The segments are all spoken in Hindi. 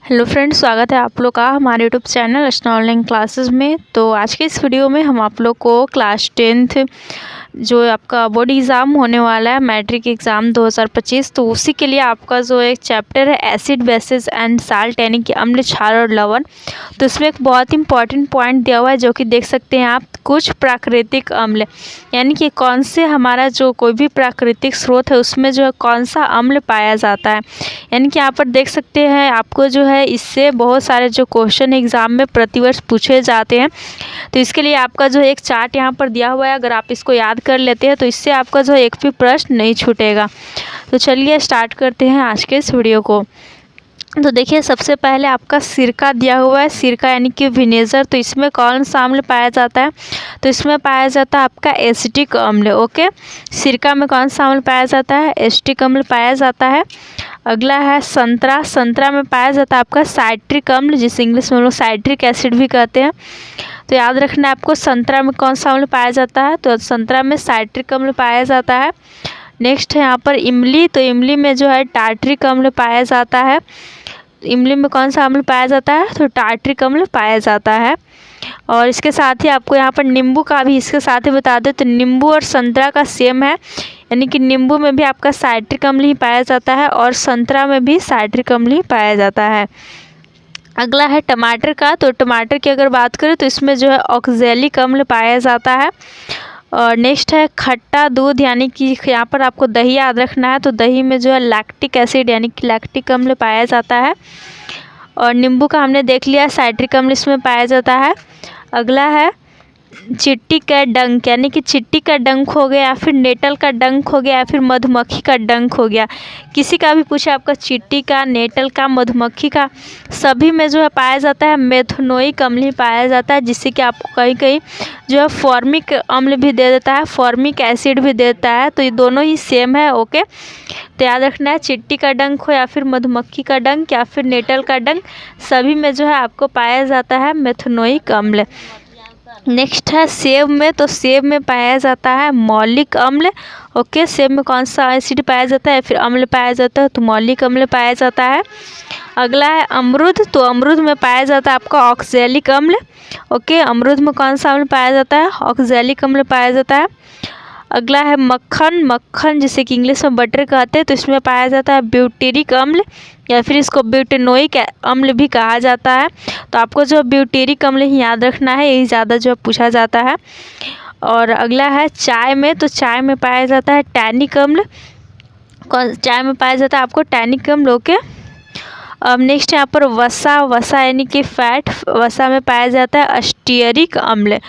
हेलो फ्रेंड्स, स्वागत है आप लोग का हमारे यूट्यूब चैनल अर्चना ऑनलाइन क्लासेस में। तो आज के इस वीडियो में हम आप लोग को क्लास 10th जो आपका बोर्ड एग्ज़ाम होने वाला है, मैट्रिक एग्ज़ाम 2025, तो उसी के लिए आपका जो एक चैप्टर है एसिड बेसिस एंड साल्ट यानी कि अम्ल, क्षार और लवण। तो इसमें एक बहुत इंपॉर्टेंट पॉइंट दिया हुआ है जो कि देख सकते हैं आप, कुछ प्राकृतिक अम्ल यानी कि कौन से हमारा जो कोई भी प्राकृतिक स्रोत है उसमें जो है कौन सा अम्ल पाया जाता है। यानी कि यहाँ पर देख सकते हैं आपको जो है इससे बहुत सारे जो क्वेश्चन एग्ज़ाम में प्रतिवर्ष पूछे जाते हैं। तो इसके लिए आपका जो एक चार्ट यहाँ पर दिया हुआ है, अगर आप इसको याद कर लेते हैं तो इससे आपका जो एक भी प्रश्न नहीं छूटेगा। तो चलिए स्टार्ट करते हैं आज के इस वीडियो को। तो देखिए, सबसे पहले आपका सिरका दिया हुआ है, सिरका यानी कि विनेगर। तो इसमें कौन सा अम्ल पाया जाता है? तो इसमें पाया जाता है आपका एसिटिक अम्ल। ओके, सिरका में कौन सा अम्ल पाया जाता है? एसिटिक अम्ल पाया जाता है। अगला है संतरा। संतरा में पाया जाता है आपका साइट्रिक अम्ल, जिसे इंग्लिश में हम लोग साइट्रिक एसिड भी कहते हैं। तो याद रखना है आपको, संतरा में कौन सा अम्ल पाया जाता है? तो संतरा में साइट्रिक अम्ल पाया जाता है। नेक्स्ट है यहाँ पर इमली। तो इमली में जो है टार्ट्रिक अम्ल पाया जाता है। इमली में कौन सा अम्ल पाया जाता है? तो टार्ट्रिक अम्ल पाया जाता है। और इसके साथ ही आपको यहाँ पर नींबू का भी इसके साथ ही बता दें, तो नींबू और संतरा का सेम है, यानी कि नींबू में भी आपका साइट्रिक अम्ल ही पाया जाता है और संतरा में भी साइट्रिक अम्ल ही पाया जाता है। अगला है टमाटर का। तो टमाटर की अगर बात करें तो इसमें जो है ऑक्जेलिक अम्ल पाया जाता है। और नेक्स्ट है खट्टा दूध, यानी कि यहाँ पर आपको दही याद रखना है। तो दही में जो है लैक्टिक एसिड यानी कि लैक्टिक अम्ल पाया जाता है। और नींबू का हमने देख लिया, साइट्रिक अम्ल इसमें पाया जाता है। अगला है चींटी का डंक, यानी कि चींटी का डंक हो गया या फिर नेटल का डंक हो गया या फिर मधुमक्खी का डंक हो गया। किसी का भी पूछे आपका चींटी का, नेटल का, मधुमक्खी का, सभी में जो है पाया जाता है मेथनोइक अम्ल ही पाया जाता है, जिससे कि आपको कहीं कहीं जो है फॉर्मिक अम्ल भी दे देता है, फॉर्मिक एसिड भी देता है। तो ये दोनों ही सेम है। ओके, तो याद रखना है, चींटी का डंक हो या फिर मधुमक्खी का डंक या फिर नेटल का डंक, सभी में जो है आपको पाया जाता है मेथनोइक अम्ल। नेक्स्ट है सेब में। तो सेब में पाया जाता है मौलिक अम्ल। ओके, सेब में कौन सा एसिड पाया जाता है, फिर अम्ल पाया जाता है? तो मौलिक अम्ल पाया जाता है। अगला है अमरूद। तो अमरूद में पाया जाता है आपका ऑक्जेलिक अम्ल। ओके, अमरूद में कौन सा अम्ल पाया जाता है? ऑक्जेलिक अम्ल पाया जाता है। अगला है मक्खन। मक्खन जिसे कि इंग्लिश में बटर कहते हैं, तो इसमें पाया जाता है ब्यूटेरिक अम्ल या फिर इसको ब्यूटेनोइक अम्ल भी कहा जाता है। तो आपको जो ब्यूटेरिक अम्ल ही याद रखना है, यही ज़्यादा जो पूछा जाता है। और अगला है चाय में। तो चाय में पाया जाता है टैनिक अम्ल। चाय में पाया जाता है आपको टैनिक अम्ल। ओके, अब नेक्स्ट यहाँ पर वसा। वसा यानी कि फैट, वसा में पाया जाता है अस्टियरिक अम्ल।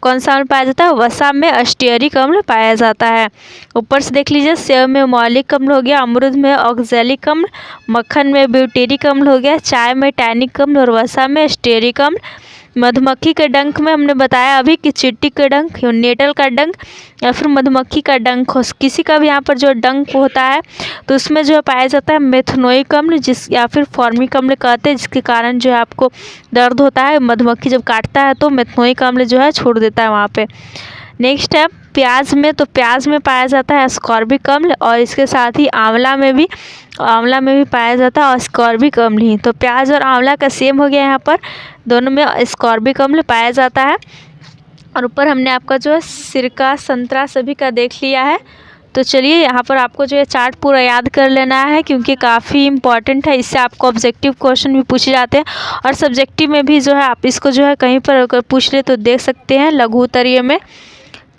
कौन सा अम्ल पाया जाता है? वसा में अस्टियरिक अम्ल पाया जाता है। ऊपर से देख लीजिए, सेब में मौलिक अम्ल हो गया, अमरूद में ऑक्जेलिक अम्ल, मक्खन में ब्यूटेरिक अम्ल हो गया, चाय में टैनिक अम्ल और वसा में अस्टियरिक अम्ल। मधुमक्खी के डंक में हमने बताया अभी कि चींटी का डंक, नेटल का डंक या फिर मधुमक्खी का डंक हो, किसी का भी यहाँ पर जो डंक होता है तो उसमें जो पाया जाता है मेथनोइक अम्ल, जिस या फिर फॉर्मिक अम्ल कहते हैं, जिसके कारण जो है आपको दर्द होता है। मधुमक्खी जब काटता है तो मेथनोइक अम्ल जो है छोड़ देता है वहाँ पे। नेक्स्ट है प्याज में। तो प्याज में पाया जाता है एस्कॉर्बिक अम्ल और इसके साथ ही आंवला में भी पाया जाता है एस्कॉर्बिक अम्ल ही। तो प्याज और आंवला का सेम हो गया, यहाँ पर दोनों में एस्कॉर्बिक अम्ल पाया जाता है। और ऊपर हमने आपका जो है सिरका, संतरा सभी का देख लिया है। तो चलिए, यहाँ पर आपको जो है चार्ट पूरा याद कर लेना है, क्योंकि काफ़ी इंपॉर्टेंट है। इससे आपको ऑब्जेक्टिव क्वेश्चन भी पूछे जाते हैं और सब्जेक्टिव में भी जो है आप इसको जो है कहीं पर अगर पूछ ले तो देख सकते हैं लघु उत्तरीय में।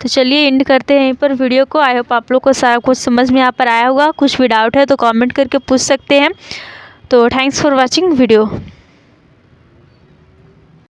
तो चलिए एंड करते हैं यहीं पर वीडियो को। आई होप आप लोग को सारा कुछ समझ में यहाँ पर आया होगा। कुछ भी डाउट है तो कमेंट करके पूछ सकते हैं। तो थैंक्स फॉर वॉचिंग वीडियो।